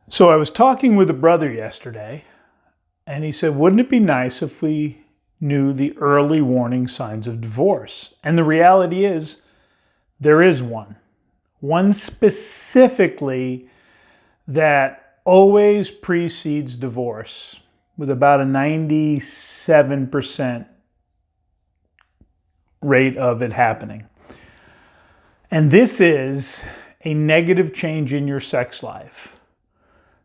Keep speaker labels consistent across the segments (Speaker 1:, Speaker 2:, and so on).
Speaker 1: So I was talking with a brother yesterday, and he said, wouldn't it be nice if we knew the early warning signs of divorce? And the reality is, there is one. One specifically that always precedes divorce with about a 97% rate of it happening. And this is a negative change in your sex life.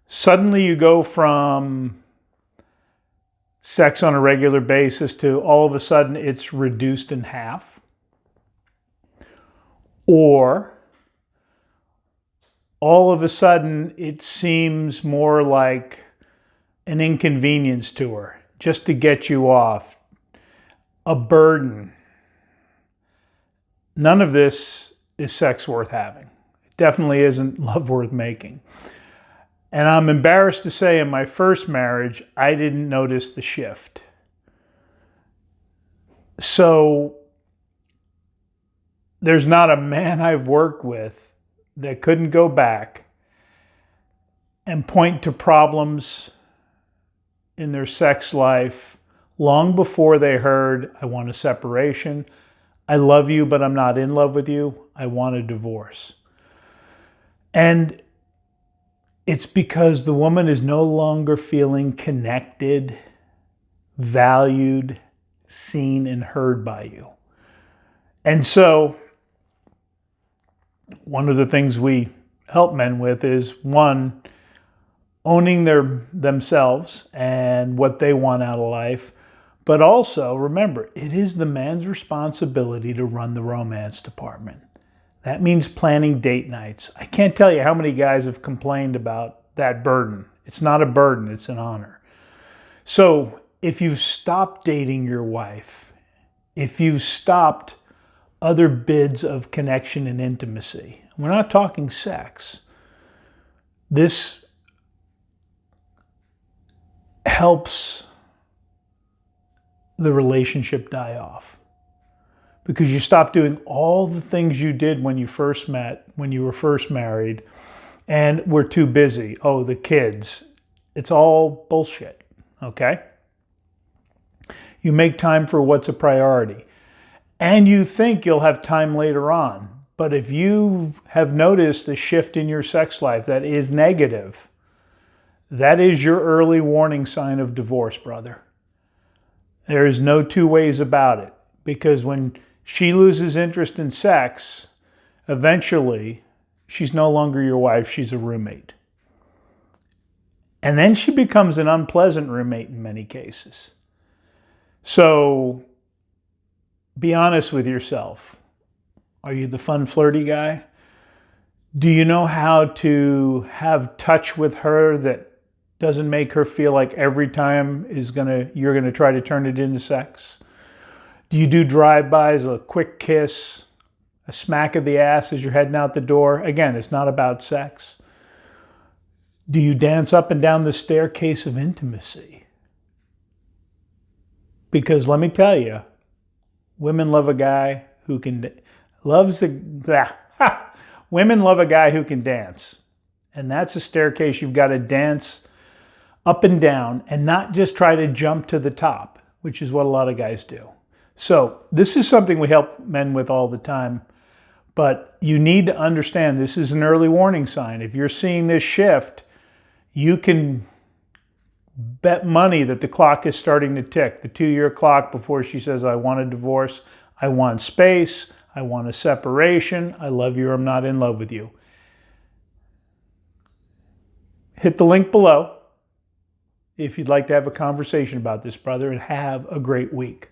Speaker 1: Suddenly you go from sex on a regular basis to all of a sudden it's reduced in half. Or all of a sudden it seems more like an inconvenience to her, just to get you off, a burden. None of this is sex worth having. It definitely isn't love worth making. And I'm embarrassed to say in my first marriage, I didn't notice the shift. So there's not a man I've worked with that couldn't go back and point to problems in their sex life long before they heard, I want a separation, I love you, but I'm not in love with you, I want a divorce. And it's because the woman is no longer feeling connected, valued, seen, and heard by you. And so, one of the things we help men with is, one, owning themselves and what they want out of life. But also, remember, it is the man's responsibility to run the romance department. That means planning date nights. I can't tell you how many guys have complained about that burden. It's not a burden, it's an honor. So if you've stopped dating your wife, if you've stopped other bids of connection and intimacy, we're not talking sex, this helps the relationship die off. Because you stop doing all the things you did when you first met, when you were first married, and were too busy. Oh, the kids. It's all bullshit, okay? You make time for what's a priority. And you think you'll have time later on. But if you have noticed a shift in your sex life that is negative, that is your early warning sign of divorce, brother. There is no two ways about it. Because when she loses interest in sex, eventually she's no longer your wife, she's a roommate. And then she becomes an unpleasant roommate in many cases. So be honest with yourself. Are you the fun, flirty guy? Do you know how to have touch with her that doesn't make her feel like every time you're gonna try to turn it into sex? Do you do drive-bys, a quick kiss, a smack of the ass as you're heading out the door? Again, it's not about sex. Do you dance up and down the staircase of intimacy? Because let me tell you, women love a guy who can women love a guy who can dance. And that's a staircase you've got to dance up and down and not just try to jump to the top, which is what a lot of guys do. So this is something we help men with all the time, but you need to understand this is an early warning sign. If you're seeing this shift, you can bet money that the clock is starting to tick, the 2-year clock before she says, I want a divorce, I want space, I want a separation, I love you or I'm not in love with you. Hit the link below if you'd like to have a conversation about this, brother, and have a great week.